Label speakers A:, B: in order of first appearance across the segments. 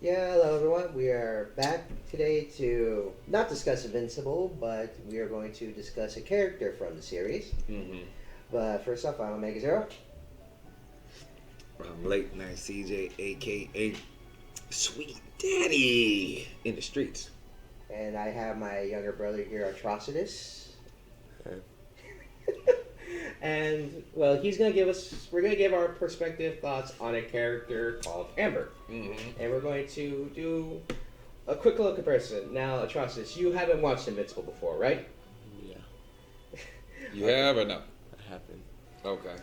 A: Yeah, hello everyone. We are back today to not discuss Invincible, but we are going to discuss a character from the series.
B: Mm-hmm.
A: But first off, I'm Omega Zero.
B: I'm late night CJ, aka Sweet Daddy in the streets.
A: And I have my younger brother here, Atrocitus. And, well, we're going to give our perspective thoughts on a character called Amber.
B: Mm-hmm.
A: And we're going to do a quick little comparison. Now, Atrocitus, you haven't watched Invincible before, right?
C: Yeah,
B: You have or no?
C: I happen.
B: Okay.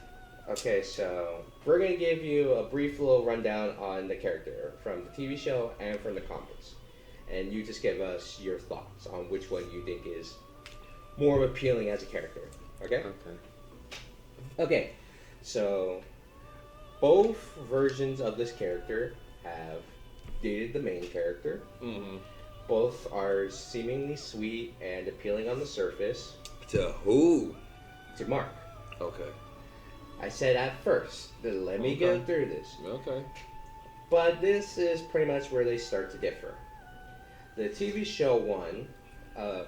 A: Okay, so we're going to give you a brief little rundown on the character from the TV show and from the comics. And you just give us your thoughts on which one you think is more appealing as a character. Okay?
C: Okay.
A: Okay, so both versions of this character have dated the main character.
B: Mm-hmm.
A: Both are seemingly sweet and appealing on the surface
B: To who?
A: to Mark.
B: Okay.
A: I said at first, let me go
B: Okay.
A: through this.
B: Okay.
A: But this is pretty much where they start to differ. The TV show one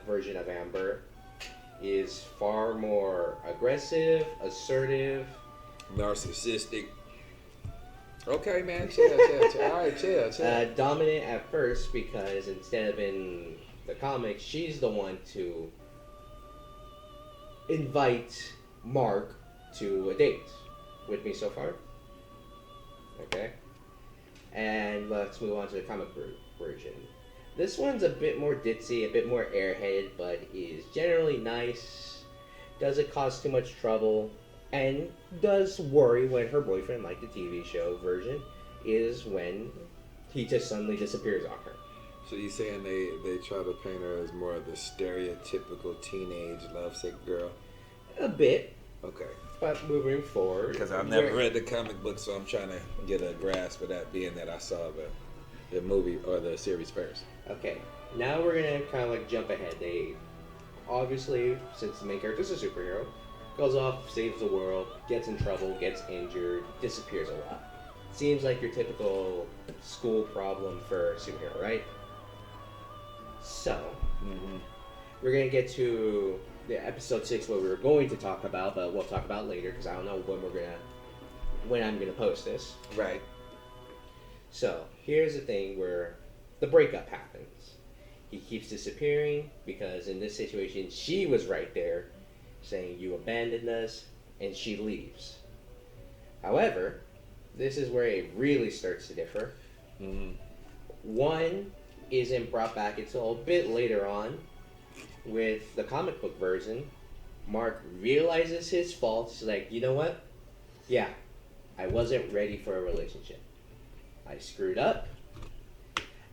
A: version of Amber is far more aggressive, assertive.
B: Narcissistic. Okay, man. Chill. All right, chill.
A: Dominant at first because instead of in the comics, she's the one to invite Mark to a date. With me so far? Okay. And let's move on to the comic version. This one's a bit more ditzy, a bit more airheaded, but is generally nice, doesn't cause too much trouble, and does worry when her boyfriend, like the TV show version, is when he just suddenly disappears on her.
B: So you saying they try to paint her as more of the stereotypical teenage lovesick girl?
A: A bit,
B: Okay.
A: but moving forward.
B: Because I've never read the comic book, so I'm trying to get a grasp of that, being that I saw the movie or the series first.
A: Okay, now we're gonna kind of like jump ahead. They obviously, since the main character's a superhero, goes off, saves the world, gets in trouble, gets injured, disappears a lot. Seems like your typical school problem for a superhero, right? So,
B: Mm-hmm.
A: we're gonna get to the episode 6, what we were going to talk about, but we'll talk about later because I don't know when I'm gonna post this.
B: Right.
A: So here's the thing where the breakup happens. He keeps disappearing because in this situation she was right there saying you abandoned us, and she leaves. However, this is where it really starts to differ.
B: Mm-hmm.
A: One isn't brought back until a bit later on with the comic book version. Mark realizes his fault. He's like, you know what? Yeah, I wasn't ready for a relationship. I screwed up,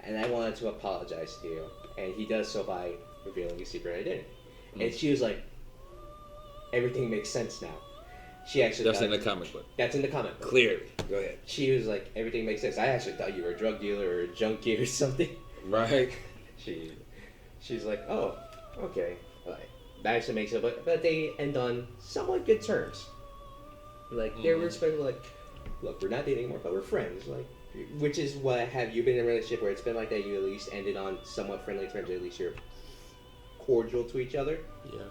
A: and I wanted to apologize to you. And he does so by revealing his secret identity. And she was like, everything makes sense now. She actually
B: That's
A: thought-
B: in the comic book.
A: That's in the comic book.
B: Clearly. Go ahead.
A: She was like, everything makes sense. I actually thought you were a drug dealer or a junkie or something.
B: Right.
A: She's like, oh, okay. Like, that actually makes it, but they end on somewhat good terms. Like, they're respectful, like, look, we're not dating anymore, but we're friends. Like, which is what, have you been in a relationship where it's been like that, you at least ended on somewhat friendly terms, at least you're cordial to each other?
C: Yeah.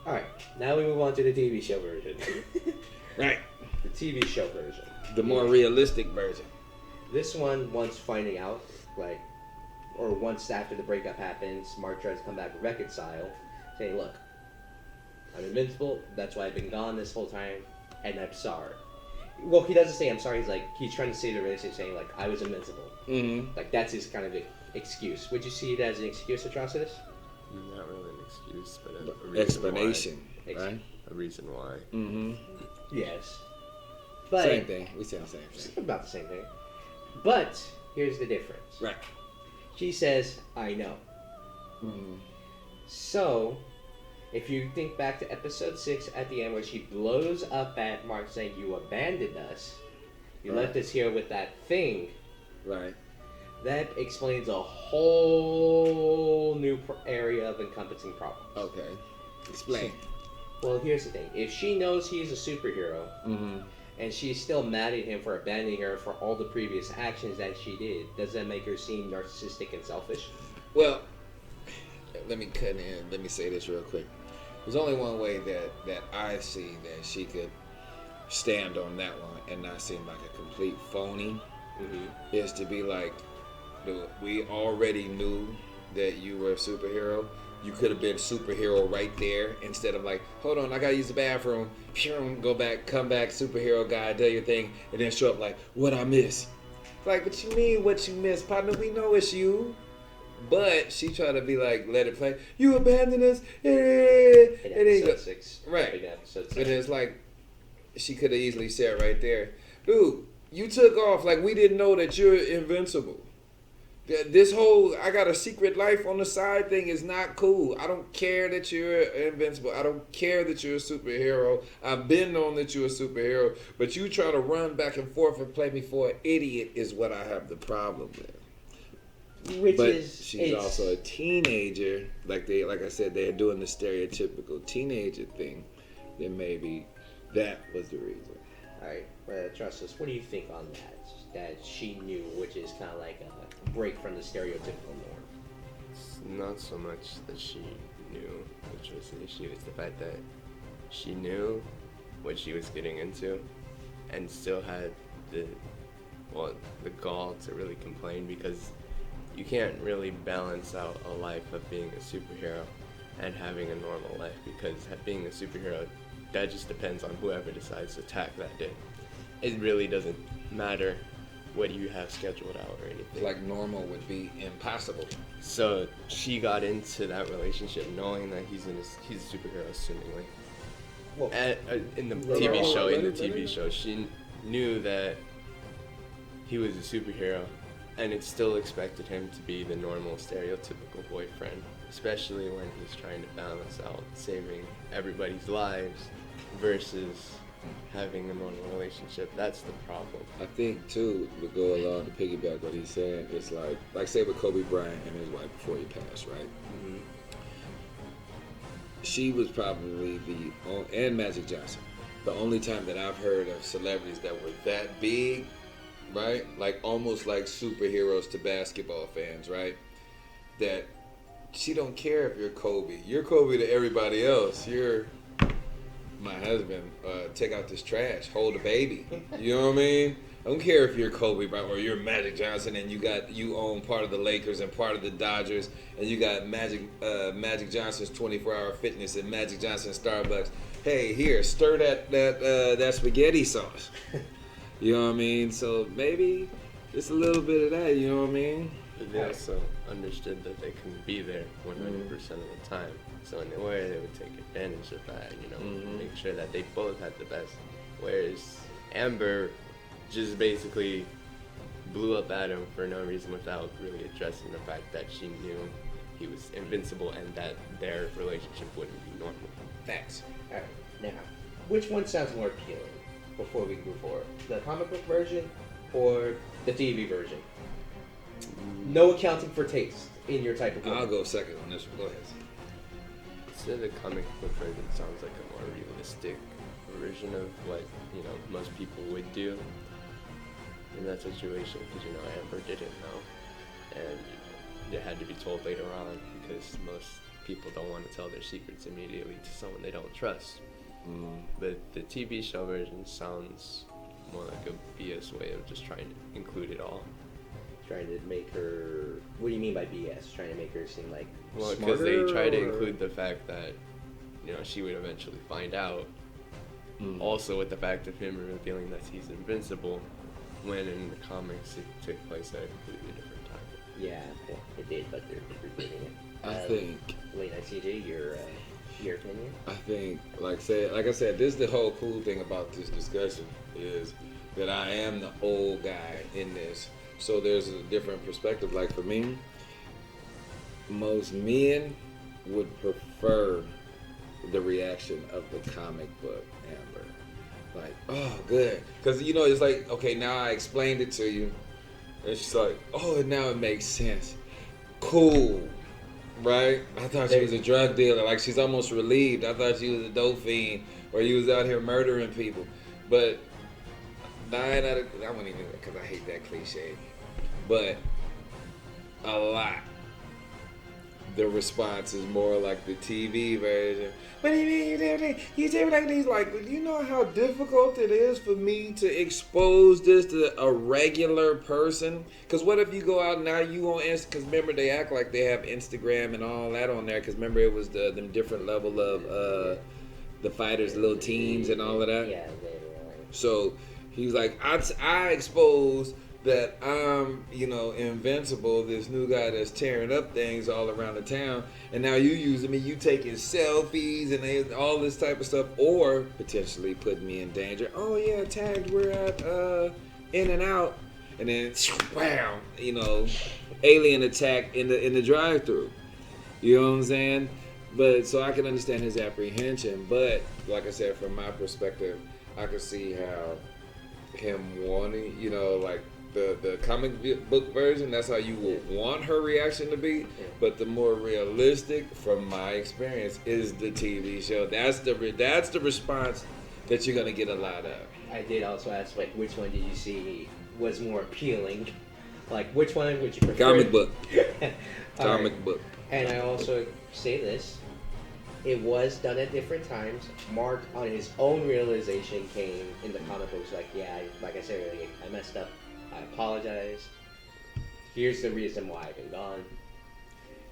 A: Alright, now we move on to the TV show version.
B: Right.
A: The TV show version.
B: The more realistic version.
A: This one, once finding out, like, or once after the breakup happens, Mark tries to come back and reconcile, saying, look, I'm invincible, that's why I've been gone this whole time, and I'm sorry. Well, he doesn't say I'm sorry, he's trying to save the relationship, saying, like, I was invincible.
B: Mm-hmm.
A: Like, that's his kind of excuse. Would you see it as an excuse, Atrocitus?
C: Not really an excuse, but a reason
B: Explanation.
A: Ex-
B: Right?
C: Why. A reason why.
B: Mm-hmm.
A: Yes. But
B: Same thing. We say the same
A: It's
B: thing.
A: about the same thing. But, here's the difference.
B: Right.
A: She says, I know.
B: Mm-hmm.
A: So, if you think back to episode 6 at the end where she blows up at Mark saying, you abandoned us, you
B: Right.
A: left us here with that thing,
B: Right.
A: that explains a whole new area of encompassing problems.
B: Okay. Explain.
A: Well, here's the thing. If she knows he's a superhero,
B: Mm-hmm.
A: and she's still mad at him for abandoning her for all the previous actions that she did. Does that make her seem narcissistic and selfish?
B: Well, let me cut in. Let me say this real quick. There's only one way that I see that she could stand on that one and not seem like a complete phony, is to be like, dude, we already knew that you were a superhero. You could have been superhero right there instead of like, hold on, I gotta use the bathroom. Go back, come back, superhero guy, do your thing, and then show up like, what I miss? Like, what you mean, what you miss, partner? We know it's you. But she tried to be like, let it play. You abandoned us.
A: In episode 6.
B: Right.
A: In episode 6.
B: And it's like, she could have easily said right there, dude, you took off like we didn't know that you're invincible. This whole I got a secret life on the side thing is not cool. I don't care that you're invincible. I don't care that you're a superhero. I've been known that you're a superhero. But you try to run back and forth and play me for an idiot is what I have the problem with. But she's also a teenager. Like I said, they're doing the stereotypical teenager thing. Then maybe that was the reason.
A: Alright, trust us. What do you think on that? That she knew, which is kind of like a break from the stereotypical norm.
C: It's not so much that she knew, which was the issue. It's the fact that she knew what she was getting into, and still had the gall to really complain, because you can't really balance out a life of being a superhero and having a normal life, because being a superhero, that just depends on whoever decides to attack that day. It really doesn't matter what you have scheduled out or anything.
B: Like normal would be impossible.
C: So she got into that relationship knowing that he's a superhero, assumingly.
A: Well,
C: In the TV show, she knew that he was a superhero, and it still expected him to be the normal, stereotypical boyfriend, especially when he's trying to balance out saving everybody's lives versus having a normal relationship. That's the problem.
B: I think too, to go along to piggyback what he's saying, it's like say with Kobe Bryant and his wife before he passed, right?
C: Mm-hmm.
B: She was probably and Magic Johnson, the only time that I've heard of celebrities that were that big, right? Like almost like superheroes to basketball fans, right? That she don't care if you're Kobe. You're Kobe to everybody else. You're my husband, take out this trash, hold a baby. You know what I mean? I don't care if you're Kobe or you're Magic Johnson and you own part of the Lakers and part of the Dodgers, and you got Magic Johnson's 24-hour fitness and Magic Johnson Starbucks. Hey, here, stir that spaghetti sauce. You know what I mean? So maybe just a little bit of that. You know what I mean?
C: But they also understood that they couldn't be there 100% of the time. So in a way, they would take advantage of that, make sure that they both had the best. Whereas Amber just basically blew up Adam for no reason without really addressing the fact that she knew he was invincible and that their relationship wouldn't be normal.
B: Facts.
A: Alright, now, which one sounds more appealing before we move forward? The comic book version or the TV version? No accounting for taste in your type of book.
B: I'll go second on this one. Go ahead.
C: So the comic book version sounds like a more realistic version of what, most people would do in that situation, because, Amber didn't know, and it had to be told later on, because most people don't want to tell their secrets immediately to someone they don't trust. But the TV show version sounds more like a BS way of just trying to include it all.
A: Trying to make her... What do you mean by BS? Trying to make her seem like
C: Well,
A: smarter?
C: because they try to include the fact that, she would eventually find out. Also with the fact of him revealing that he's invincible, when in the comics it took place at a completely different time.
A: Yeah, well, it did, but they're rebooting it.
B: I think...
A: Late Night CJ, your opinion?
B: I think, like I said, this is the whole cool thing about this discussion, is that I am the old guy in this. So there's a different perspective. Like for me, most men would prefer the reaction of the comic book Amber. Like, oh, good. Because, it's like, okay, now I explained it to you. And she's like, oh, now it makes sense. Cool. Right? I thought she was a drug dealer. Like, she's almost relieved. I thought she was a dope fiend or you was out here murdering people. But 9 out of, I wouldn't even, because I hate that cliche, but a lot. The response is more like the TV version. What do you mean you did it? You did it like these? Like, do you know how difficult it is for me to expose this to a regular person? Because what if you go out now, you on Insta? Because remember, they act like they have Instagram and all that on there. Because remember, it was them different level of the fighters, little teams and all of that.
A: Yeah, they were like,
B: So he's like, I exposed that I'm, invincible, this new guy that's tearing up things all around the town, and now you using me, you taking selfies and all this type of stuff, or potentially putting me in danger. Oh yeah, tagged, we're at In and Out, and then wham, alien attack in the drive-through. You know what I'm saying? But so I can understand his apprehension, but like I said, from my perspective, I could see how him wanting, like the comic book version, that's how you would want her reaction to be. But the more realistic, from my experience, is the TV show. That's the response that you're gonna get a lot of.
A: I did also ask, like, which one did you see was more appealing? Like, which one would you prefer?
B: Comic book.
A: All
B: Comic
A: right.
B: book.
A: And I also say this, it was done at different times. Mark, on his own realization, came in the comic books like, yeah, like I said earlier, I messed up. I apologize. Here's the reason why I've been gone.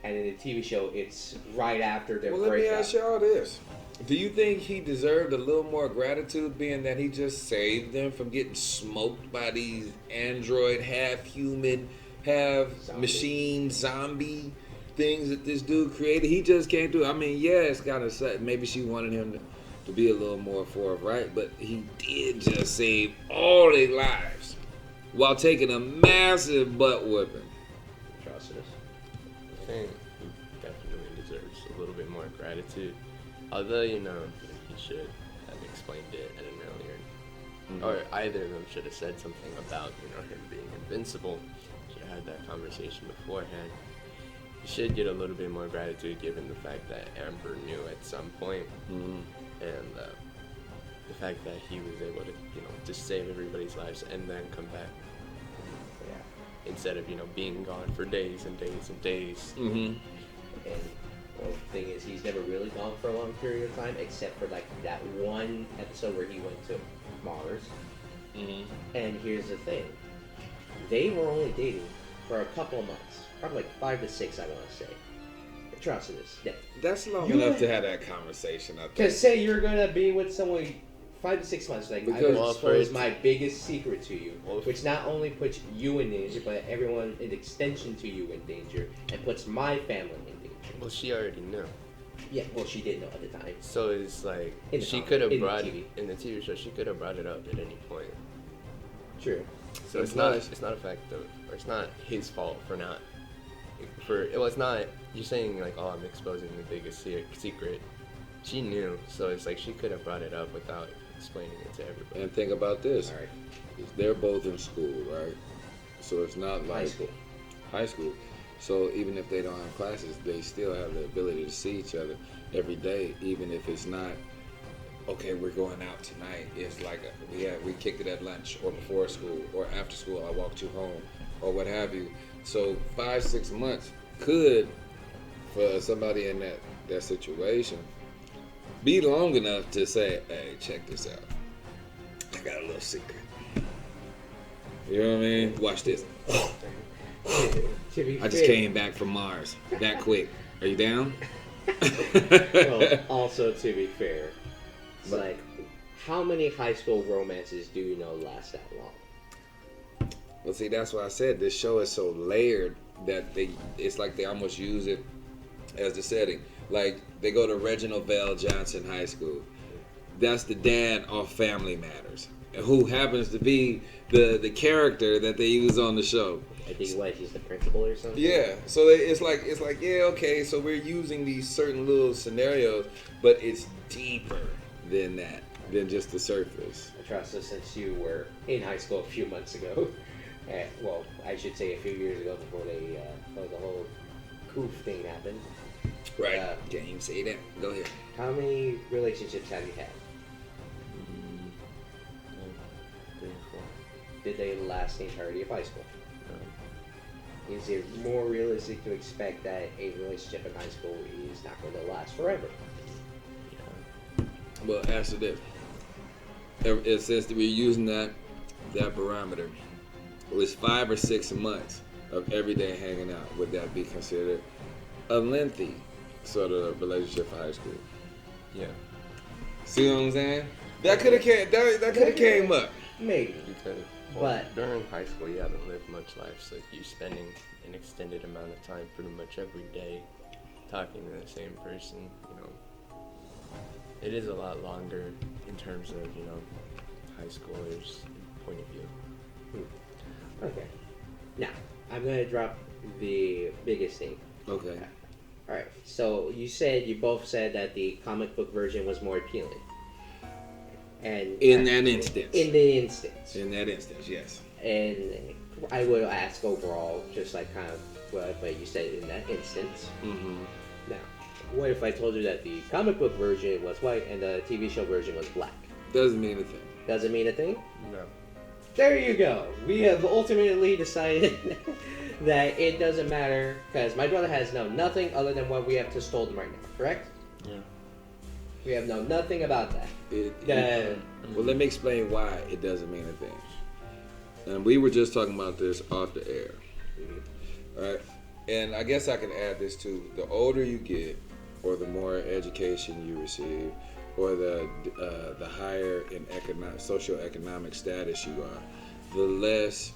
A: And in the TV show, it's right after their
B: Well, let me
A: breakup.
B: ask y'all this. Do you think he deserved a little more gratitude, being that he just saved them from getting smoked by these android, half human, half machine zombie things that this dude created? He just came through. I mean, yeah, it's kind of sad. Maybe she wanted him to be a little more forthright, but he did just save all their lives while taking a massive butt whipping.
A: Atrocitus.
C: I think he definitely deserves a little bit more gratitude. Although, he should have explained it at an earlier, or either of them should have said something about, him being invincible. Should have had that conversation beforehand. He should get a little bit more gratitude given the fact that Amber knew at some point, and the fact that he was able to, just save everybody's lives and then come back. Yeah. Instead of, being gone for days and days and days.
A: And well, the thing is, he's never really gone for a long period of time, except for like that one episode where he went to Mars. And here's the thing: they were only dating for a couple of months, probably like 5 to 6, I want to say. Atrocitus. Yeah.
B: That's long
A: You
B: enough
A: had-
B: to have that conversation, I think.
A: Because say you're gonna be with someone 5 to 6 months, like I
B: Because-
A: will expose my biggest secret to you,
C: Well,
A: which not only puts you in danger, but everyone in extension to you in danger, and puts my family in danger.
C: Well, she already knew.
A: Yeah, well, she did know at the time.
C: So it's like,
A: In the
C: she
A: comic,
C: could have
A: in the
C: brought
A: TV.
C: in the TV show. She could have brought it up at any point.
A: True.
C: So it's
B: Plus-
C: not a fact of, or it's not his fault for not. It's not. You're saying like, oh, I'm exposing the biggest secret. She knew, so it's like she could have brought it up without explaining it to everybody.
B: And think about this.
A: All right.
B: They're both in school, right? So it's not like high school. So even if they don't have classes, they still have the ability to see each other every day, even if it's not, okay, we're going out tonight. It's like we kicked it at lunch or before school or after school. I walked you home or what have you. So 5-6 months could, for somebody in that situation, be long enough to say, hey, check this out. I got a little secret. You know what I mean? Watch this.
A: To be
B: I just
A: fair-
B: came back from Mars that quick. Are you down?
A: Well, also to be fair, it's like, how many high school romances do you know last that long?
B: Well, see, that's why I said this show is so layered that it's like they almost use it as the setting. Like, they go to Reginald Vale Johnson High School. That's the dad of Family Matters, who happens to be the character that they use on the show.
A: I think he's the principal or something.
B: Yeah, so it's like yeah, okay, so we're using these certain little scenarios, but it's deeper than that, than just the surface.
A: I trust us since you were in high school a few months ago. Well, I should say a few years ago before the whole coof thing happened.
B: Right. Can't even say that. Go ahead.
A: How many relationships have you had?
C: 3 or 4.
A: did they last the entirety of high school? Is it more realistic to expect that a relationship in high school is not going to last forever?
B: Well, answer this. Since we're using that barometer, it was 5 or 6 months of every day hanging out. Would that be considered a lengthy sort of relationship for high school?
C: Yeah,
B: See what I'm saying? That could have came up.
A: Maybe.
C: because
A: But-
C: during high school you haven't lived much life, so you spending an extended amount of time pretty much every day talking to the same person, it is a lot longer in terms of, high schoolers' point of view.
A: Okay. Now, I'm going to drop the biggest thing.
B: Okay.
A: Alright, so you both said that the comic book version was more appealing. And
B: In that instance.
A: In the instance.
B: In that instance, yes.
A: And I will ask overall, just like kind of what you said in that instance.
B: Mm-hmm.
A: Now, what if I told you that the comic book version was white and the TV show version was black?
B: Doesn't mean a thing.
A: Does it mean a thing?
C: No.
A: There you go. We have ultimately decided that it doesn't matter because my brother has known nothing other than what we have just told him right now, correct?
C: Yeah.
A: We have known nothing about that.
B: Well, let me explain why it doesn't mean a thing. And we were just talking about this off the air. All right? And I guess I can add this too. The older you get, or the more education you receive, or the higher in socioeconomic status you are, the less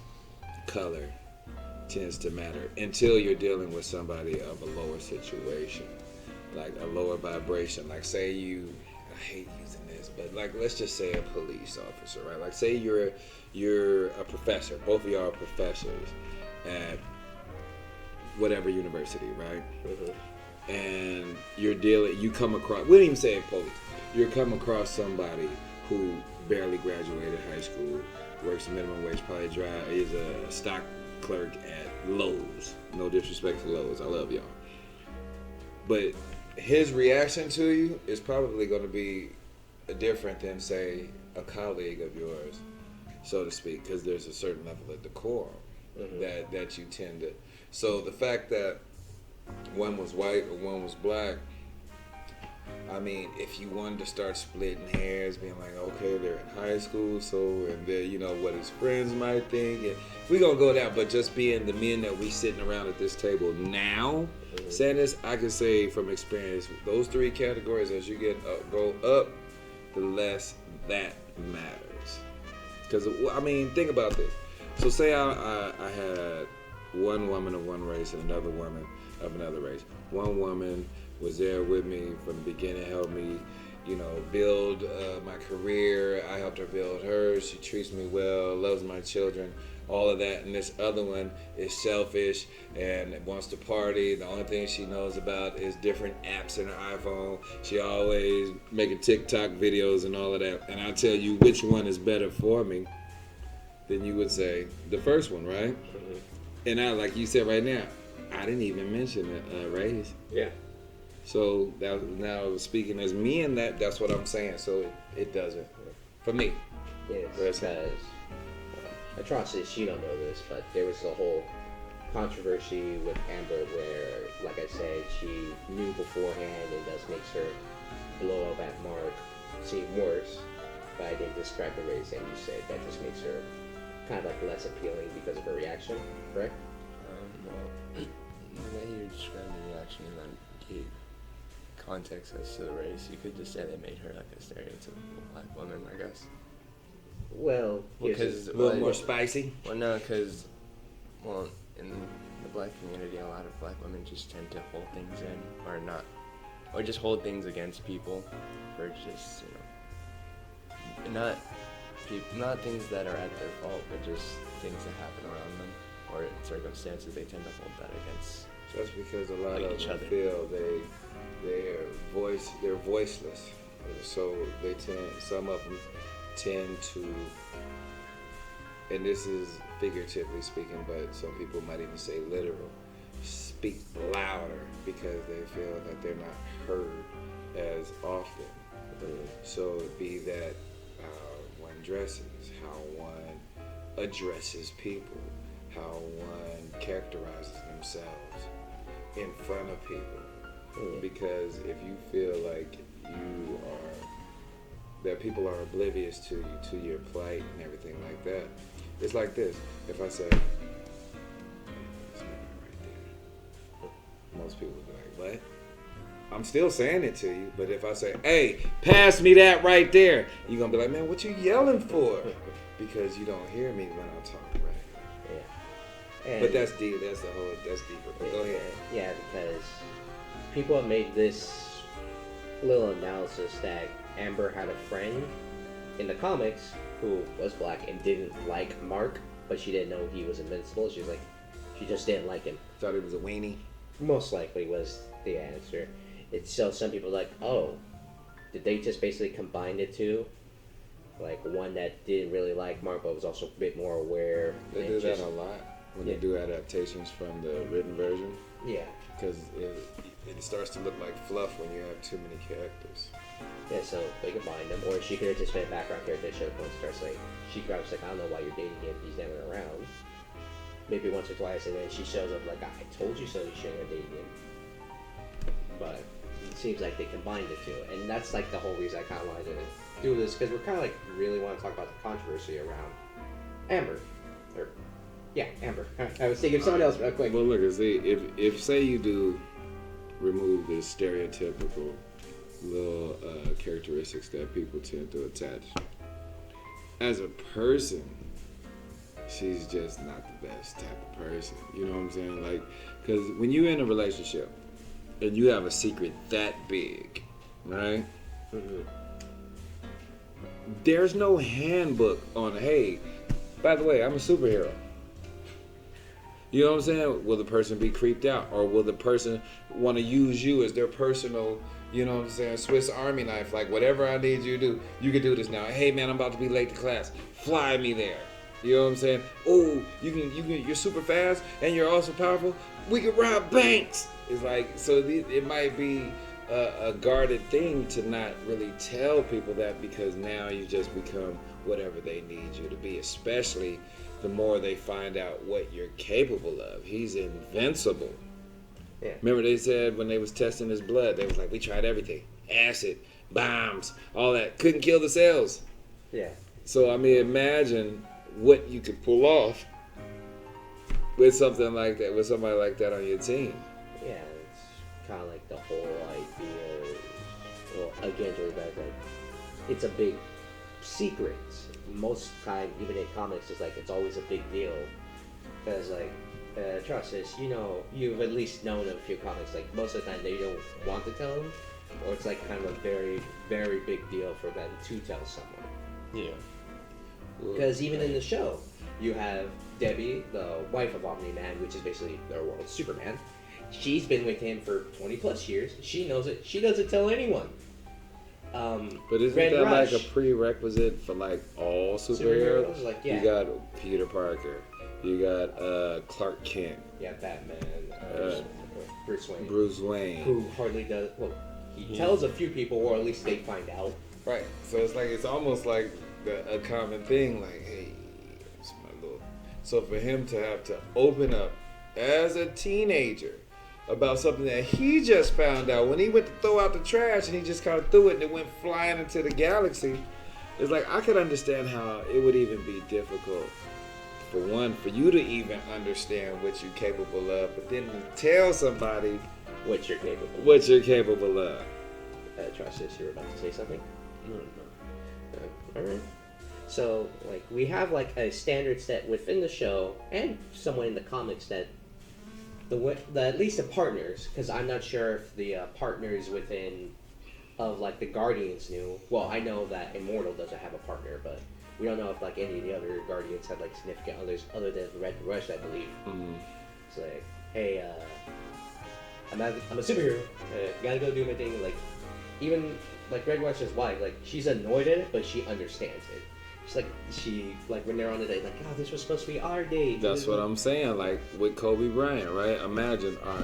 B: color tends to matter until you're dealing with somebody of a lower situation, like a lower vibration. Like say I hate using this, but like let's just say a police officer, right? Like say you're a professor. Both of y'all are professors at whatever university, right?
A: Mm-hmm.
B: And you come across, we didn't even say police, you come across somebody who barely graduated high school, works minimum wage, probably is a stock clerk at Lowe's. No disrespect to Lowe's, I love y'all. But his reaction to you is probably going to be different than, say, a colleague of yours, so to speak, because there's a certain level of decorum that you tend to. So the fact that one was white or one was black, I mean, if you wanted to start splitting hairs, being like, okay, they're in high school, so, and then, what his friends might think, and we're going to go down, but just being the men that we sitting around at this table now, saying this, I can say from experience, those 3 categories, as you go up, the less that matters. Because, I mean, think about this. So say I had one woman of one race and another woman of another race. One woman was there with me from the beginning, helped me, build my career. I helped her build hers. She treats me well, loves my children, all of that. And this other one is selfish and wants to party. The only thing she knows about is different apps in her iPhone. She always making TikTok videos and all of that. And I tell you which one is better for me, then you would say the first one, right? And I, like you said right now, I didn't even mention race.
A: Yeah.
B: So now speaking as me and that's what I'm saying. So it doesn't for me.
A: Yes, because Atrocitus, you don't know this, but there was a whole controversy with Amber where, like I said, she knew beforehand and thus makes her blow up at Mark seem worse. But I didn't describe the race, and you said that just makes her kind of like less appealing because of her reaction, correct?
C: Well, the way you described the reaction and then gave context as to the race, you could just say they made her like a stereotypical black woman, I guess.
A: Well,
C: Because
B: A little more spicy.
C: Well, no, because in the black community, a lot of black women just tend to hold things in, or just hold things against people for just not things that are at their fault, but just things that happen around them or circumstances. They tend to hold that against.
B: That's because a lot
C: Like
B: of
C: each
B: them
C: other.
B: feel they're voiceless. So some of them tend to, and this is figuratively speaking, but some people might even say literal, speak louder because they feel that they're not heard as often. So it'd be that one dresses, how one addresses people, how one characterizes themselves in front of people. Because if you feel like you are, that people are oblivious to you, to your plight and everything like that, it's like this. If I say, "It's not right there," most people would be like, "What?" I'm still saying it to you, but if I say, "Hey, pass me that right there," you're gonna be like, "Man, what you yelling for?" Because you don't hear me when I'm talking right.
A: Yeah.
B: But that's deep. That's deeper. But go ahead.
A: Yeah, because people have made this little analysis that Amber had a friend in the comics who was black and didn't like Mark, but she didn't know he was invincible. She was like, she just didn't like him.
B: Thought he was a weenie.
A: Most likely was the answer. It's so some people are like, oh, did they just basically combine the two? Like one that didn't really like Mark, but was also a bit more aware.
B: They do that a lot when they do adaptations from the written version.
A: Yeah.
B: Because it starts to look like fluff when you have too many characters.
A: Yeah, so they combined them, or she could have just been a background character that showed up once starts like she grabs like, I don't know why you're dating him, he's never around. Maybe once or twice, and then she shows up like, I told you so, you shouldn't have dated him. But it seems like they combined the two, and that's like the whole reason I kind of wanted to do this, because we're kind of like really want to talk about the controversy around Amber, or yeah, Amber. I was thinking of someone else real quick.
B: Well, look, see, if say you do remove the stereotypical little characteristics that people tend to attach, as a person, she's just not the best type of person. You know what I'm saying? Like, because when you're in a relationship and you have a secret that big, right?
A: Mm-hmm.
B: There's no handbook on, hey, by the way, I'm a superhero. You know what I'm saying? Will the person be creeped out? Or will the person want to use you as their personal, you know what I'm saying, Swiss Army knife? Like, whatever I need you to do, you can do this now. Hey, man, I'm about to be late to class. Fly me there. You know what I'm saying? Oh, you're super fast and you're also powerful. We can rob banks. It's like, so it might be a guarded thing to not really tell people that, because now you just become whatever they need you to be, especially the more they find out what you're capable of. He's invincible.
A: Yeah.
B: Remember they said when they was testing his blood, they was like, we tried everything. Acid, bombs, all that. Couldn't kill the cells.
A: Yeah.
B: So, I mean, imagine what you could pull off with something like that, with somebody like that on your team.
A: Yeah, it's kind of like the whole idea, well, again, Joey back, like, it's a big secret. Most time, even in comics, it's like, it's always a big deal. Because, like, trust us, you know, you've at least known of a few comics, like, most of the time they don't want to tell them, or it's like kind of a very, very big deal for them to tell someone.
C: Yeah.
A: Because even in the show, you have Debbie, the wife of Omni-Man, which is basically their world's Superman. She's been with him for 20 plus years. She knows it. She doesn't tell anyone.
B: But isn't
A: Red
B: that
A: Rush,
B: like a prerequisite for like all superheroes?
A: Like, yeah.
B: You got Peter Parker. You got Clark Kent.
A: Yeah, Batman. Bruce Wayne.
B: Bruce Wayne.
A: Who hardly does. Well, he tells a few people, or at least they find out.
B: Right. So it's like, it's almost like a common thing. Like, hey, it's my little. So for him to have to open up as a teenager about something that he just found out when he went to throw out the trash and he just kind of threw it and it went flying into the galaxy. It's like, I could understand how it would even be difficult, for one, for you to even understand what you're capable of, but then to tell somebody
A: What you're capable of.
B: what you're capable of.
A: Trust us, you were about to say something? No. Alright. So, like, we have, like, a standard set within the show, and someone in the comics that at least the partners, because I'm not sure if the partners within of like the Guardians knew. Well, I know that Immortal doesn't have a partner, but we don't know if like any of the other Guardians had like significant others other than Red Rush, I believe.
B: Mm-hmm.
A: It's like, hey, I'm a superhero. Gotta go do my thing. Like, even like Red Rush's wife, like she's annoyed at it, but she understands it. She when they're on the date, like, oh, this was supposed to be our date.
B: That's what I'm saying. Like with Kobe Bryant, right? Imagine, all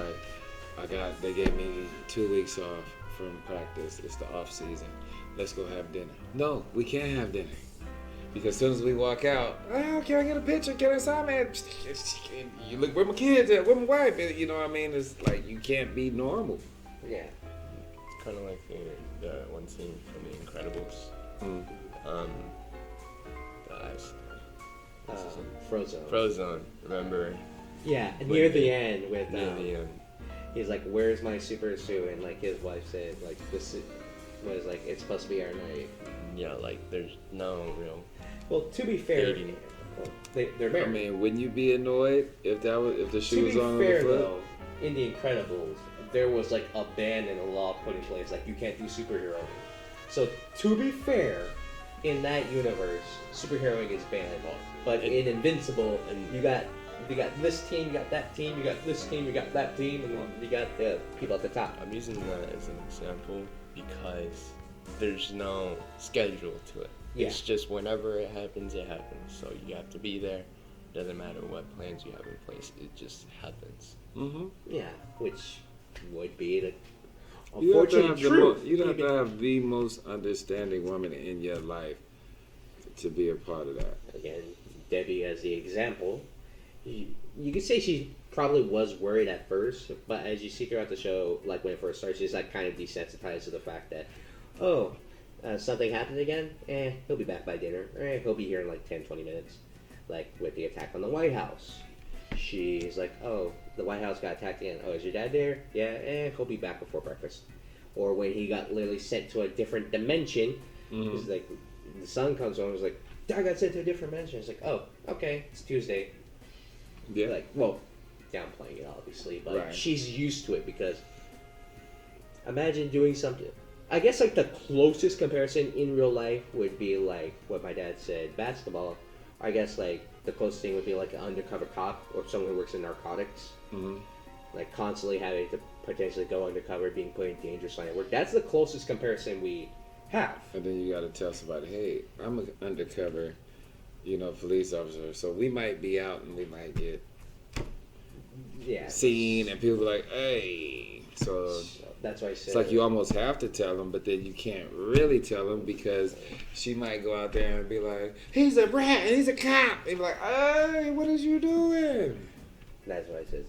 B: right, they gave me 2 weeks off from practice. It's the off season. Let's go have dinner. No, we can't have dinner. Because as soon as we walk out, oh, can I get a picture? Can I sign, man? You look where my kids at, where my wife at, you know what I mean? It's like you can't be normal.
A: Yeah.
C: It's kind of like the one scene from The Incredibles.
B: Mm.
C: The last
A: Frozone.
C: Frozone. Remember?
A: Yeah,
C: When
A: near the
C: they-
A: end with
C: Near the end.
A: he's like, "Where's my super suit?" And like his wife said, like this was like it's supposed to be our night.
C: Yeah, like there's no real.
A: Well, to be fair,
C: Dating.
A: well, they're
B: I
A: married.
B: mean, wouldn't you be annoyed if the shoe
A: To
B: was
A: be
B: on
A: fair
B: the foot?
A: though, in The Incredibles, there was like a ban and a law put in place, like you can't do superheroing. So to be fair, in that universe, superheroing is banned. But in Invincible, you got this team, you got that team, you got this team, you got that team, and then you got the people at the top.
C: I'm using that as an example because there's no schedule to it.
A: Yeah.
C: It's just whenever it happens, it happens. So you have to be there. Doesn't matter what plans you have in place. It just happens.
B: Mm-hmm.
A: Yeah, which would be the
B: You have to
A: unfortunate
B: have the
A: truth.
B: you have to have the most understanding woman in your life to be a part of that.
A: Again, Debbie as the example. You could say she probably was worried at first, but as you see throughout the show, like when it first starts, she's like kind of desensitized to the fact that, oh, something happened again? He'll be back by dinner. He'll be here in like 10, 20 minutes. Like with the attack on the White House. She's like, oh, the White House got attacked again. Oh, is your dad there? Yeah, he'll be back before breakfast. Or when he got literally sent to a different dimension, he's like, the sun comes on, he's like, Dad got sent to a different dimension. It's like, oh, okay, it's Tuesday.
B: Yeah.
A: Like, well, downplaying it obviously, but
B: Right.
A: she's used to it because imagine doing something. I guess like the closest comparison in real life would be like what my dad said, basketball. I guess like the closest thing would be like an undercover cop or someone who works in narcotics,
B: Mm-hmm.
A: like constantly having to potentially go undercover, being put in dangerous line of work. That's the closest comparison we have.
B: And then you got to tell somebody, hey, I'm an undercover, police officer. So we might be out and we might get
A: Yeah.
B: seen, and people be like, hey. So
A: That's why I said
B: it's like you almost have to tell them, but then you can't really tell them because she might go out there and be like, he's a rat and he's a cop. And be like, hey, what is you doing?
A: That's why I said.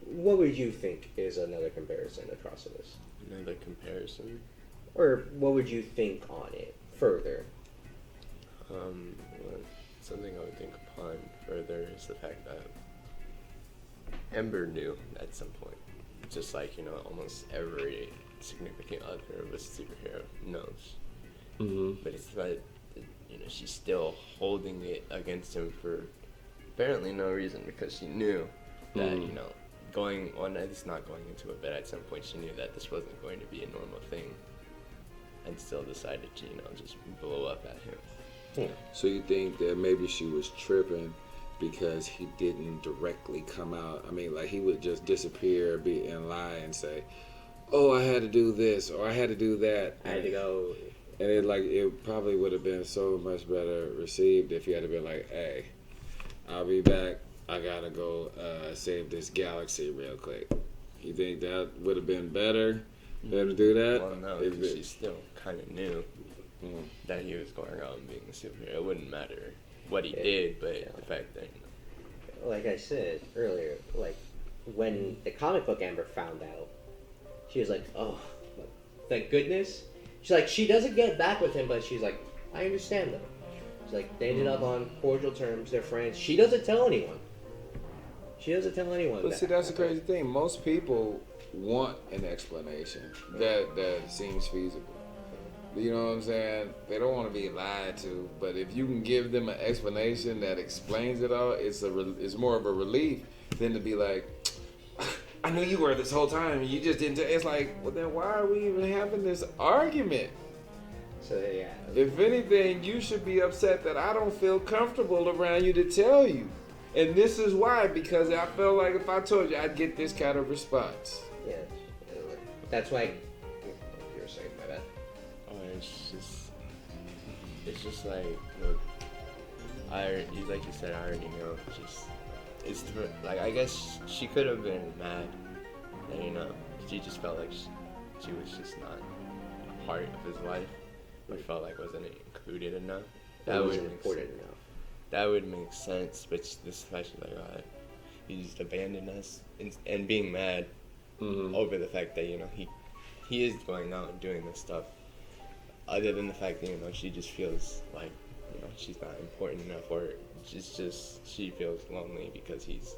A: What would you think is another comparison across this?
C: Another comparison.
A: Or what would you think on it further?
C: Well, something I would think upon further is the fact that Ember knew at some point, just like almost every significant other of a superhero knows.
B: Mm-hmm.
C: But it's that she's still holding it against him for apparently no reason because she knew that going on, at least not going into it, but at some point she knew that this wasn't going to be a normal thing, and still decided to just blow up at him.
B: So you think that maybe she was tripping because he didn't directly come out? I mean, like he would just disappear, be and lie and say, "Oh, I had to do this or I had to do that."
A: I had to go.
B: And it probably would have been so much better received if he had to be like, "Hey, I'll be back. I gotta go save this galaxy real quick." You think that would have been better than to do that?
C: Well, no,
B: If
C: because
B: it-
C: she still kind of knew
B: Mm.
C: that he was going around being a superhero. It wouldn't matter what he did, but the fact that
A: Like I said earlier, like when the comic book Amber found out, she was like, "Oh, thank goodness." She's like, she doesn't get back with him, but she's like, "I understand though." She's like, they ended up on cordial terms. They're friends. She doesn't tell anyone. She doesn't tell anyone.
B: But see, that's the crazy thing. Most people want an explanation that seems feasible. You know what I'm saying? They don't want to be lied to. But if you can give them an explanation that explains it all, it's more of a relief than to be like, I knew you were this whole time and you just didn't. It's like, well, then why are we even having this argument?
A: So yeah.
B: If anything, you should be upset that I don't feel comfortable around you to tell you. And this is why, because I felt like if I told you, I'd get this kind of response.
A: Yeah. That's why. You were saying my bad.
C: oh, it's just like, look, like you said, I already know. Like I guess she could have been mad, and she just felt like she was just not part of his life, or felt like wasn't included enough.
A: That
C: That
A: wasn't
C: would-
A: important enough.
C: That would make sense, but this fact like, he just abandoned us and being mad
B: Mm-hmm.
C: over the fact that he is going out and doing this stuff. Other than the fact that she just feels like she's not important enough, or just she feels lonely because he's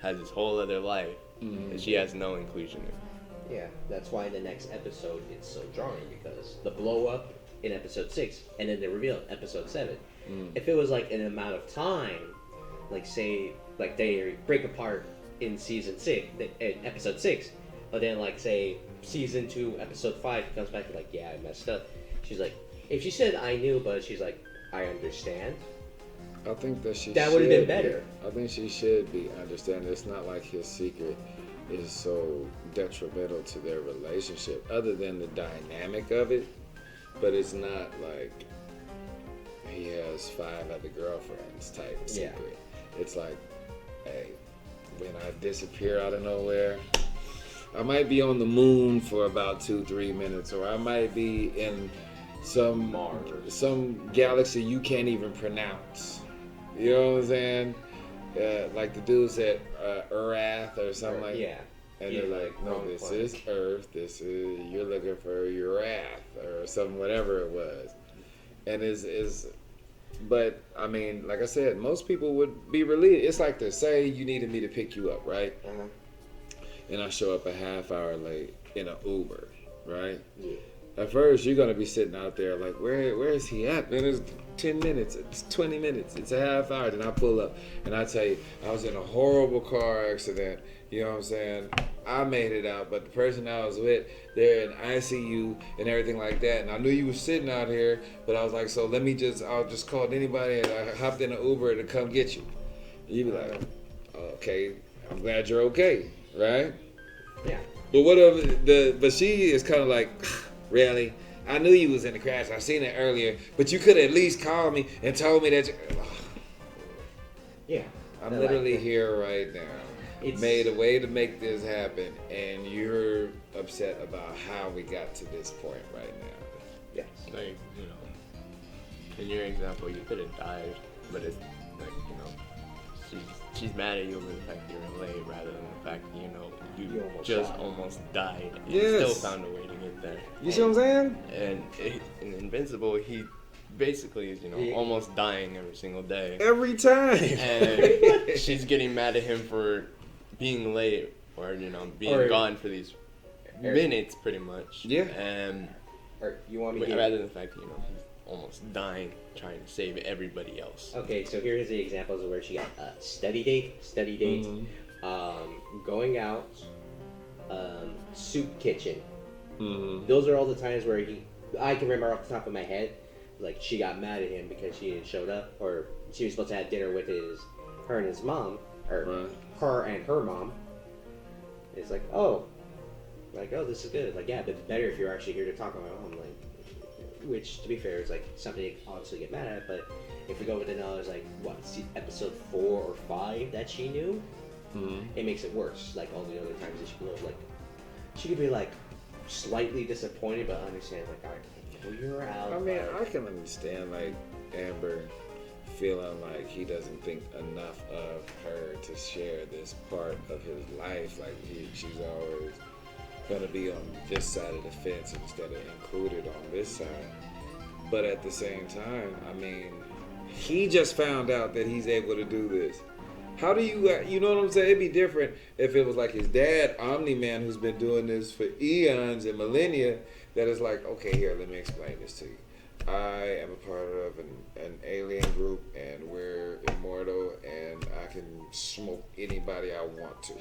C: has his whole other life that she has no inclusion in.
A: Yeah, that's why the next episode it's so jarring, because the blow up in episode 6 and then the reveal in episode 7. If it was like an amount of time, like say like they break apart in season 6, in episode 6, but then like say season 2 episode 5 he comes back and like, yeah, I messed up. She's like, if she said I knew, but she's like, I understand.
B: I think that
A: That would've been
B: should
A: better.
B: I think she should be understanding. It's not like his secret is so detrimental to their relationship, other than the dynamic of it. But it's not like he has 5 other girlfriends type
A: Yeah.
B: secret. It's like, hey, when I disappear out of nowhere, I might be on the moon for about 2-3 minutes, or I might be in some galaxy you can't even pronounce. You know what I'm saying? Like the dude said, Urath or something like that.
A: Yeah.
B: And
A: Yeah,
B: they're like, no,
A: wrong
B: this
A: planet.
B: is Earth. This is, you're looking for Urath or something, whatever it was. And but I mean, like I said, most people would be relieved. It's like to say you needed me to pick you up, right? And I show up a half hour late in an Uber, right?
A: Yeah.
B: At first, you're gonna be sitting out there like, where is he at? Man, it's 10 minutes, it's 20 minutes, it's a half hour. Then I pull up, and I tell you, I was in a horrible car accident. You know what I'm saying? I made it out, but the person I was with, they're in ICU and everything like that. And I knew you were sitting out here, but I was like, so I'll just call anybody, and I hopped in an Uber to come get you. You'd be like, okay, I'm glad you're okay, right?
A: Yeah.
B: But but she is kind of like, really? I knew you was in the crash. I seen it earlier, but you could at least call me and told me that you...
A: Yeah.
B: I'm
A: I
B: literally
A: like that.
B: here right now.
A: It's-
B: Made a way to make this happen, and you're upset about how we got to this point right now.
A: Yes.
C: Like, in your example, you could have died, but it's like, she's mad at you over the fact that you're late rather than the fact that, you
A: almost
C: just
A: died.
C: almost died and
B: Yes.
C: still found a way to get there.
B: You see what I'm saying?
C: And in Invincible, he basically is,
A: Yeah.
C: almost dying every single day.
B: Every time.
C: And she's getting mad at him for being late or, being
A: Or-
C: gone for these minutes, pretty much.
B: Yeah.
C: And
A: Or you want me to...
C: rather than the fact that, he's almost dying trying to save everybody else.
A: Okay, so here's the examples of where she got a study date, going out, soup kitchen. Those are all the times where I can remember off the top of my head, like she got mad at him because she didn't showed up, or she was supposed to have dinner with her and his mom, or
B: Right.
A: her and her mom. It's like, oh, this is good. Like, yeah, but it's better if you're actually here to talk about my mom. Like, which, to be fair, is like something you can obviously get mad at. But if we go with another, like episode 4 or 5 that she knew, it makes it worse. Like all the other times that she blew, like she could be like slightly disappointed, but understand like, all right, you're out.
B: I mean,
A: but-
B: I can understand like Amber feeling like he doesn't think enough of her to share this part of his life. Like she's always gonna be on this side of the fence instead of included on this side. But at the same time, I mean, he just found out that he's able to do this. How do you know what I'm saying? It'd be different if it was like his dad, Omni-Man, who's been doing this for eons and millennia, that is like, okay, here, let me explain this to you. I am a part of an alien group, and we're immortal, and I can smoke anybody I want to.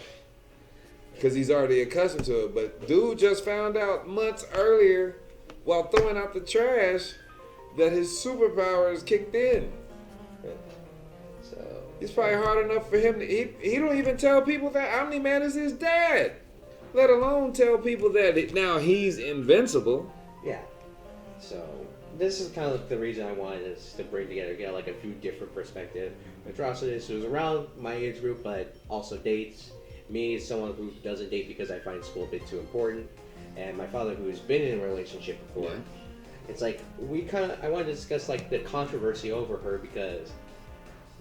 B: Because he's already accustomed to it. But dude just found out months earlier, while throwing out the trash, that his superpowers kicked in.
A: So
B: It's probably hard enough for him to... He don't even tell people that Omni-Man is his dad. Let alone tell people that now he's invincible.
A: yeah. So this is kind of like the reason I wanted us to bring together, get like a few different perspectives. Atrocitus was around my age group, but also dates. Me as someone who doesn't date because I find school a bit too important, and my father who's been in a relationship before. It's like I want to discuss like the controversy over her because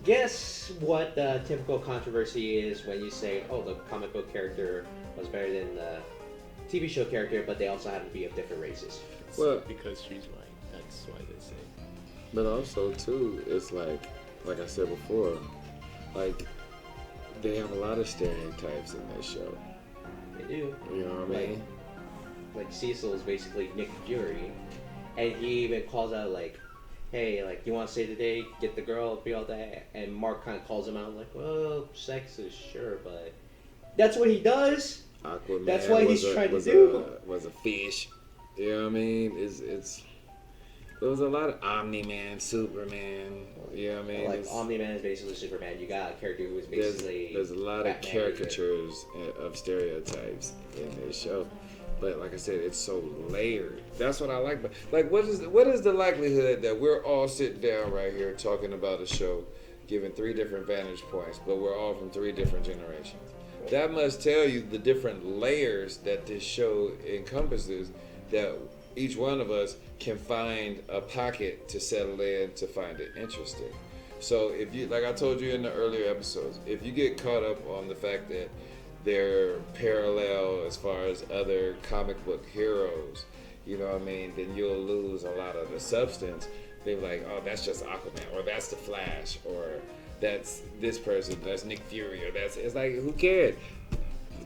A: guess what the typical controversy is when you say, oh, the comic book character was better than the TV show character, but they also happen to be of different races.
B: Well,
C: because she's white. That's why they say.
B: but also too, it's like I said before, like they have a lot of stereotypes in that show.
A: They do.
B: You know what I mean?
A: Like Cecil is basically Nick Fury, and he even calls out like, "Hey, like you want to say today, get the girl, be all that," and Mark kind of calls him out like, "Well, sex is sure, but that's what he does."
B: Aquaman.
A: That's what he's trying to
B: was
A: do.
B: Was a fish. You know what I mean? There was a lot of Omni-Man, Superman. You know what I mean?
A: Like Omni-Man is basically Superman. You got a character who is basically
B: there's a lot
A: Batman
B: of caricatures of stereotypes in this show. But like I said, it's so layered. That's what I like. But like, what is the likelihood that we're all sitting down right here talking about a show, giving 3 different vantage points, but we're all from 3 different generations? That must tell you the different layers that this show encompasses. That each one of us can find a pocket to settle in to find it interesting. So if you, like I told you in the earlier episodes, if you get caught up on the fact that they're parallel as far as other comic book heroes, you know what I mean, then you'll lose a lot of the substance. They're like, oh, that's just Aquaman, or that's the Flash, or that's this person, that's Nick Fury, or it's like, who cared?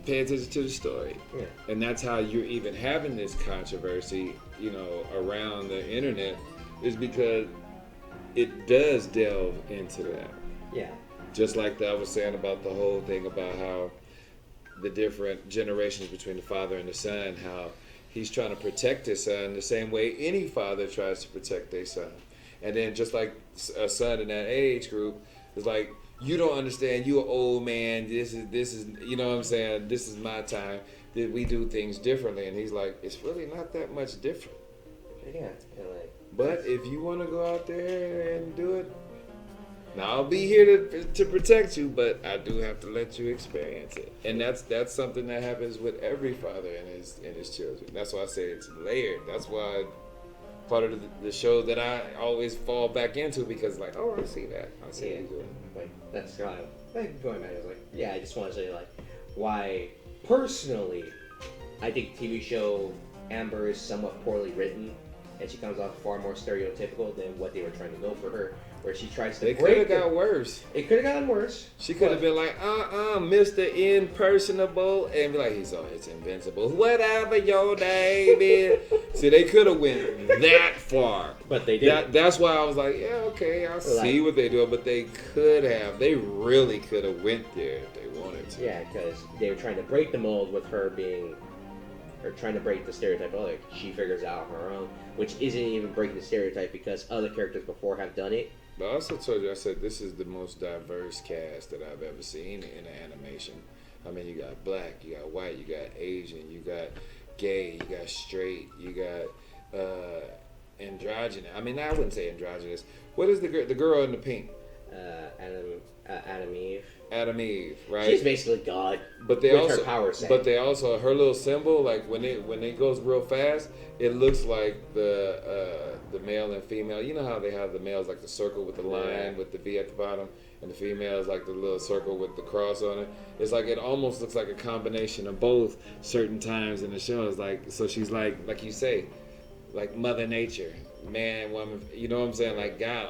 B: Pay attention to the story.
A: Yeah.
B: And that's how you're even having this controversy, you know, around the internet, is because it does delve into that.
A: Yeah.
B: Just like I was saying about the whole thing about how the different generations between the father and the son, how he's trying to protect his son the same way any father tries to protect their son. And then just like a son in that age group is like, you don't understand, you an old man, this is you know what I'm saying, this is my time, that we do things differently. And he's like, it's really not that much different.
A: Yeah. And like,
B: But if you want to go out there and do it, now I'll be here to protect you, but I do have to let you experience it. And that's something that happens with every father and his children. That's why I say it's layered. That's why part of the show that I always fall back into, because like, oh, I see that. I see what you're doing.
A: like that's kind of like going back. I was like, yeah, I just want to say like why personally I think TV show Amber is somewhat poorly written, and she comes off far more stereotypical than what they were trying to go for her. Where she tries to
B: It could have got worse.
A: It could have gotten worse.
B: She could have been like, Mr. Impersonable, and be like, it's invincible. Whatever your name is. See, they could have went that far.
A: But they didn't.
B: That's why I was like, yeah, okay, I see what they're doing. But they really could have went there if they wanted to.
A: Yeah, because they were trying to break the mold with her being, or trying to break the stereotype. Oh, like she figures out on her own, which isn't even breaking the stereotype because other characters before have done it.
B: But I also told you, I said, this is the most diverse cast that I've ever seen in an animation. I mean, you got black, you got white, you got Asian, you got gay, you got straight, you got androgynous. I mean, I wouldn't say androgynous. What is the girl in the pink?
A: Adam Eve.
B: Adam Eve, right?
A: She's basically God.
B: But they
A: with
B: also,
A: her power set.
B: but they also, her little symbol, like when it goes real fast, it looks like the male and female. You know how they have the males like the circle with the line with the V at the bottom, and the females like the little circle with the cross on it. It's like it almost looks like a combination of both. Certain times in the show, it's like, so she's like you say, like Mother Nature, man, woman. You know what I'm saying? Like God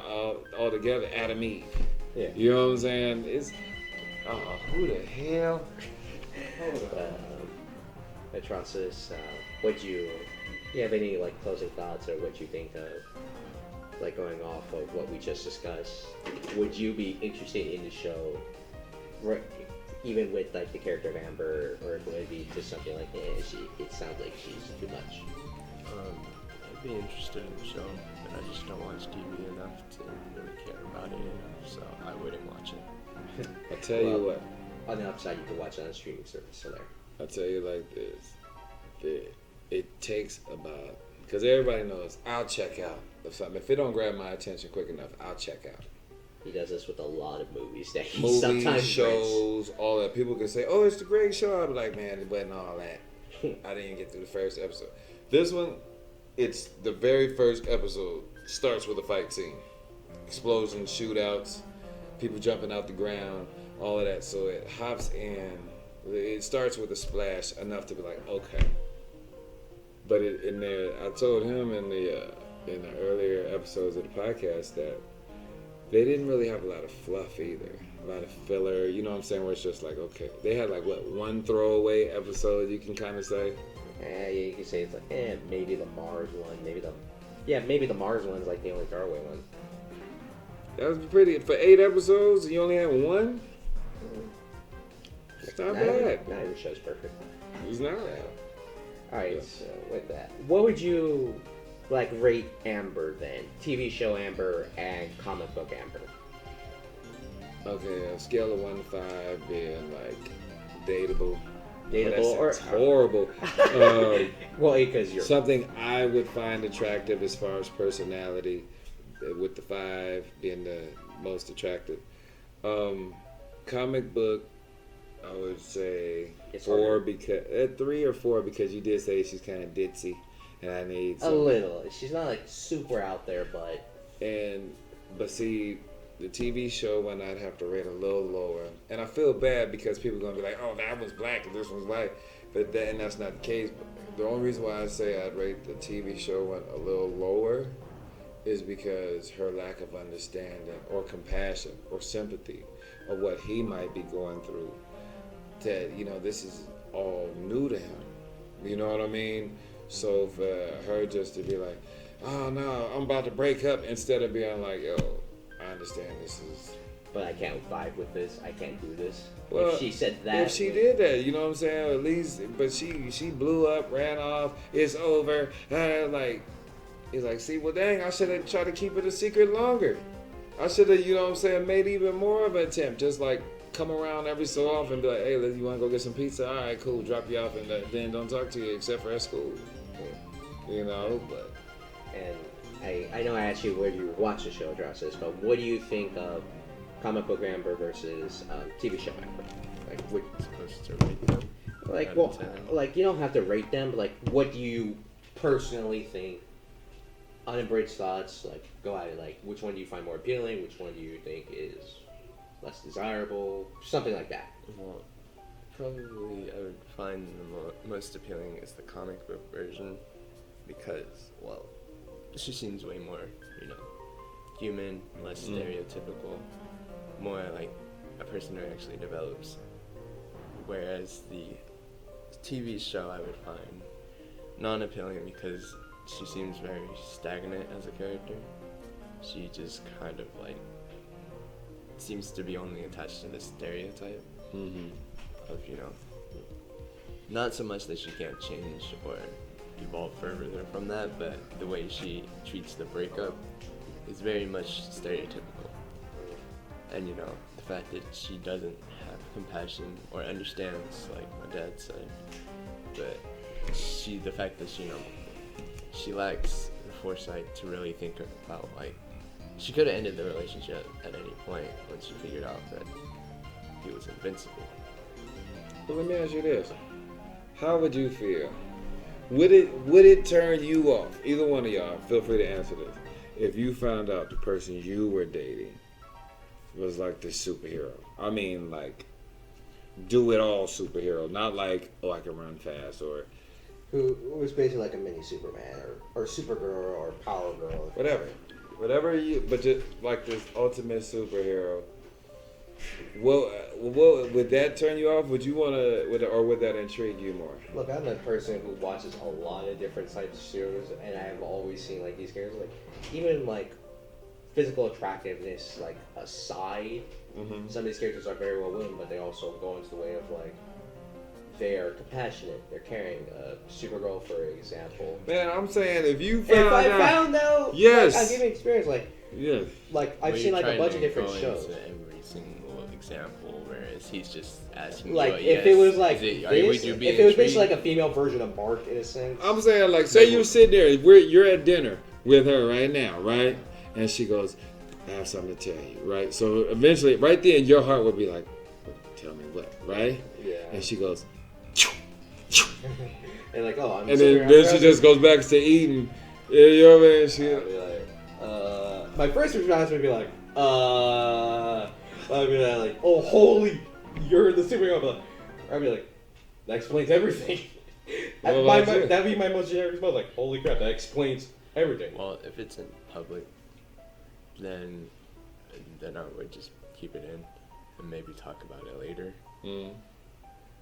B: all together, Adam Eve.
A: Yeah.
B: You know what I'm saying? It's who the hell?
A: Atrocitus, would you have any like closing thoughts or what you think of, like going off of what we just discussed? Would you be interested in the show, even with like the character of Amber, or would it be just something like, it sounds like she's too much?
C: I'd be interested in the show, but I just don't watch TV enough to really care about it enough, so I wouldn't watch it.
B: I tell you what.
A: On the upside, you can watch it on a streaming service, so there.
B: I tell you like this. It takes about, because everybody knows, I'll check out of something. If it don't grab my attention quick enough, I'll check out.
A: He does this with a lot of movies that he
B: Movies,
A: sometimes
B: shows, all that. People can say, oh, it's the great show. I'll be like, man, it wasn't all that. I didn't get through the first episode. This one, it's the very first episode starts with a fight scene, explosions, shootouts, people jumping out the ground, all of that. So it hops in. It starts with a splash enough to be like, okay. But in there, I told him in the earlier episodes of the podcast that they didn't really have a lot of fluff either, a lot of filler. You know what I'm saying? Where it's just like, okay, they had like what, one throwaway episode you can kind of say.
A: Yeah, you can say it's like, maybe the Mars one, maybe the Mars one's like the only throwaway one.
B: That was pretty for 8 episodes. You only had one. It's not bad.
A: Not every show's perfect.
B: It's not.
A: All right, so with that, what would you like rate Amber then? TV show Amber and comic book Amber.
B: Okay, a scale of 1 to 5 being like dateable.
A: Dateable or
B: horrible.
A: well, because you're
B: something I would find attractive as far as personality, with the 5 being the most attractive. Comic book, I would say
A: It's
B: 4
A: harder.
B: because 3 or 4 because you did say she's kind of ditzy, and I need
A: a
B: some,
A: little. She's not like super out there, but
B: but see, the TV show one I'd have to rate a little lower, and I feel bad because people are gonna be like, oh, that one's black and this one's white, but that's not the case. The only reason why I say I'd rate the TV show one a little lower is because her lack of understanding or compassion or sympathy of what he might be going through. That, you know, this is all new to him. You know what I mean? So for her just to be like, oh no, I'm about to break up, instead of being like, yo, I understand this is.
A: but I can't vibe with this. I can't do this.
B: Well,
A: if she said that,
B: If she did that, you know what I'm saying? At least, but she blew up, ran off. It's over. Like, he's like, see, well, dang, I should have tried to keep it a secret longer. I should have, you know what I'm saying, made even more of an attempt. Just like come around every so often and be like, hey, you want to go get some pizza? All right, cool. Drop you off and then don't talk to you except for at school. You know, but.
A: And I know I asked you where you watch the show, Drosses, but what do you think of comic book Amber versus TV show Amber? Like, what,
C: Supposed to rate them.
A: like,
C: out
A: well,
C: of 10.
A: like you don't have to rate them, but like, what do you personally think? Unabridged thoughts, like, go at it. Like, which one do you find more appealing? Which one do you think is less desirable? Something like that.
C: Well, probably I would find the most appealing is the comic book version because, well, she seems way more, you know, human, less stereotypical, more like a person who actually develops. Whereas the TV show I would find non-appealing because she seems very stagnant as a character. She just kind of like seems to be only attached to the stereotype of, you know, not so much that she can't change or evolve further from that, but the way she treats the breakup is very much stereotypical. And, you know, the fact that she doesn't have compassion or understands, like my dad said, but the fact that she, you know, she lacks the foresight to really think about, like, she could have ended the relationship at any point when she figured out that he was invincible.
B: But let me ask you this: how would you feel? Would it turn you off? Either one of y'all, feel free to answer this. If you found out the person you were dating was like the superhero, I mean, like, do it all superhero, not like, oh, I can run fast or
A: Who was basically like a mini Superman or Supergirl or Power Girl.
B: whatever you, but just like this ultimate superhero. What would that turn you off? Would you want to, or would that intrigue you more?
A: Look, I'm a person who watches a lot of different types of shows, and I've always seen like these characters, like even like physical attractiveness, like aside, some of these characters are very well written, but they also go into the way of like they're compassionate, they're caring. Supergirl, for example.
B: Man, I'm saying if you
A: If I found out,
B: Yes.
A: like, I'll give you an experience.
B: yes,
A: Like I've seen like a bunch of different shows.
C: Into every single example, whereas he's just asking.
A: Like
C: you,
A: if it was like
C: would
A: this,
C: you be
A: if it was basically
C: intrigued?
A: like a female version of Mark in a sense.
B: I'm saying, like, say you're sitting there, you're at dinner with her right now, right? And she goes, I have something to tell you, right? So eventually, right then, your heart would be like, tell me what, right?
A: Yeah.
B: And she goes,
A: And like, oh, I'm
B: And
A: super
B: then she
A: impressed.
B: just goes back to eating. Yeah, you know what I mean? She,
A: I'd be like, my first response would be like, I'd be like, oh, holy, you're the superhero. I'd be like, that explains everything.
B: Well, that's it.
A: That'd be my most generic response, like, holy crap, that explains everything.
C: Well, if it's in public, then I would just keep it in and maybe talk about it later.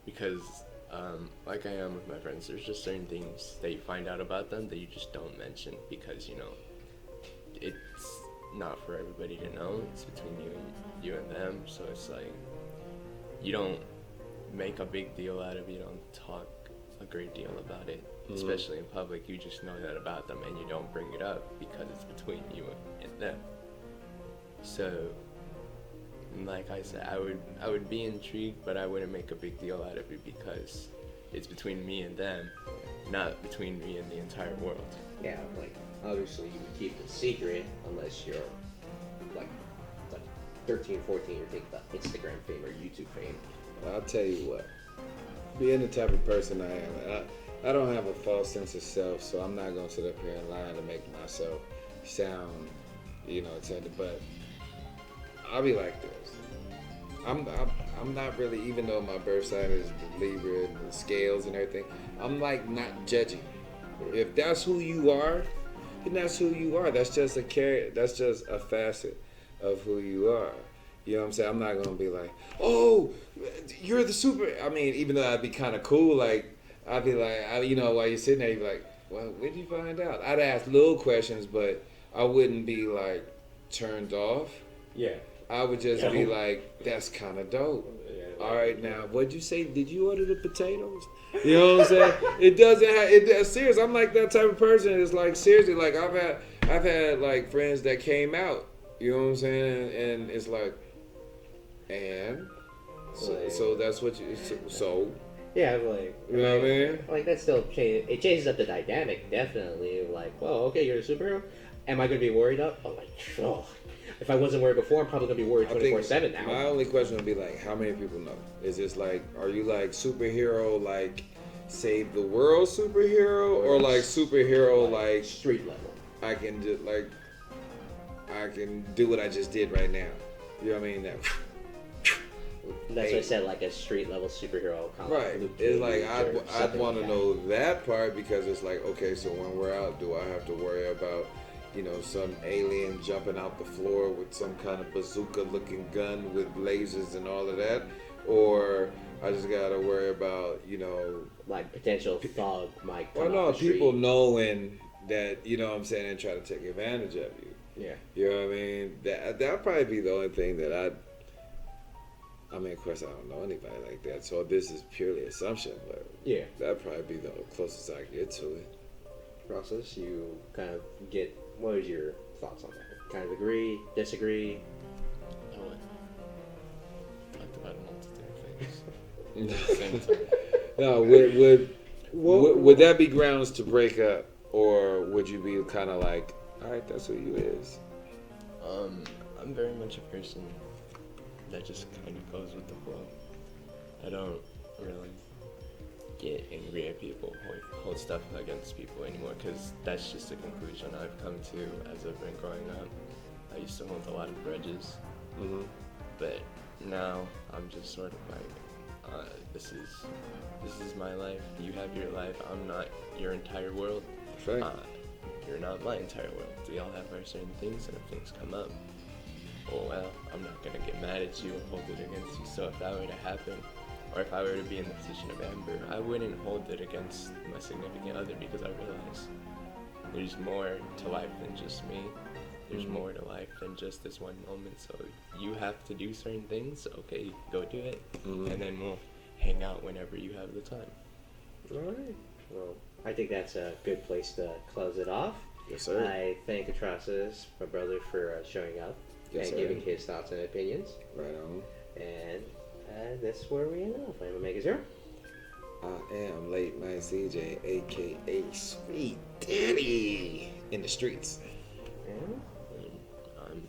C: Because, like I am with my friends, there's just certain things that you find out about them that you just don't mention because, you know, it's not for everybody to know. It's between you and them. So it's like, you don't make a big deal out of it. You don't talk a great deal about it, especially in public. You just know that about them and you don't bring it up because it's between you and them. So, like I said, I would be intrigued, but I wouldn't make a big deal out of it because it's between me and them, not between me and the entire world.
A: Yeah, like, obviously you would keep it secret unless you're, like 13, 14, you're taking the Instagram fame or YouTube fame.
B: I'll tell you what. Being the type of person I am, I don't have a false sense of self, so I'm not gonna sit up here and lie to make myself sound, you know, attended. But I'll be like this. I'm not really, even though my birth sign is the Libra and the scales and everything, I'm like not judging. If that's who you are, then that's who you are. That's just that's just a facet of who you are. You know what I'm saying? I'm not gonna be like, oh, you're the super. I mean, even though I'd be kind of cool, like I'd be like, you know, while you're sitting there, you'd be like, well, where'd you find out? I'd ask little questions, but I wouldn't be like turned off.
A: Yeah.
B: I would just be like, that's kind of dope.
A: Yeah,
B: All right, now, what'd you say? Did you order the potatoes? You know what I'm saying? It doesn't have, that's serious. I'm like that type of person. It's like, seriously, like I've had like friends that came out, you know what I'm saying? And it's like, and so that's what you, so
A: Yeah, like,
B: you know what I mean?
A: like that still changes up the dynamic, definitely. Like, well, okay, you're a superhero. Am I gonna be worried up? I'm like, oh. If I wasn't worried before, I'm probably gonna be worried 24/7 now.
B: My only question would be like, how many people know? Is this like, are you like superhero, like save the world superhero, or like superhero like
A: street level?
B: I can just like I can do what I just did right now. You know what I mean?
A: That's what I said, like a street level superhero. Kind of
B: Right.
A: Luke
B: It's
A: Cage
B: like
A: or
B: I'd
A: something
B: want to
A: like
B: know that part because it's like, okay, so when we're out, do I have to worry about, you know, some alien jumping out the floor with some kind of bazooka-looking gun with lasers and all of that, or I just gotta worry about, you know,
A: like potential thug might come
B: well, no,
A: off the street.
B: people knowing that, you know what I'm saying, and try to take advantage of you.
A: Yeah.
B: You know what I mean? That'd probably be the only thing that I mean, of course, I don't know anybody like that, so this is purely assumption, but
A: Yeah.
B: that'd probably be the closest I get to it.
A: Process, you kind of get. What is your thoughts on that? Kind of agree, disagree?
C: I would talked about a multitude of things. Same time.
B: No, would that be grounds to break up, or would you be kind of like, all right, that's who you is?
C: I'm very much a person that just kind of goes with the flow. I don't really get angry at people or hold stuff against people anymore because that's just a conclusion I've come to as I've been growing up. I used to hold a lot of grudges, but now I'm just sort of like, this is my life. You have your life. I'm not your entire world.
B: Right.
C: You're not my entire world. We all have our certain things, and if things come up, oh well, I'm not gonna get mad at you and hold it against you. So if that were to happen, or if I were to be in the position of Amber, I wouldn't hold it against my significant other because I realize there's more to life than just me. There's more to life than just this one moment. So you have to do certain things. Okay, go do it, and then we'll hang out whenever you have the time.
A: All right. Well, I think that's a good place to close it off.
B: Yes, sir.
A: I thank Atrocitus, my brother, for showing up
B: Yes,
A: and
B: sir.
A: giving his thoughts and opinions.
B: Right on.
A: And that's where we end off. I'm Omega Zero.
B: I am Late Night CJ, aka Sweet Daddy, in the streets.
A: And
C: I'm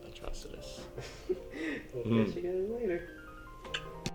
C: Atrocitus.
A: we'll catch you guys later.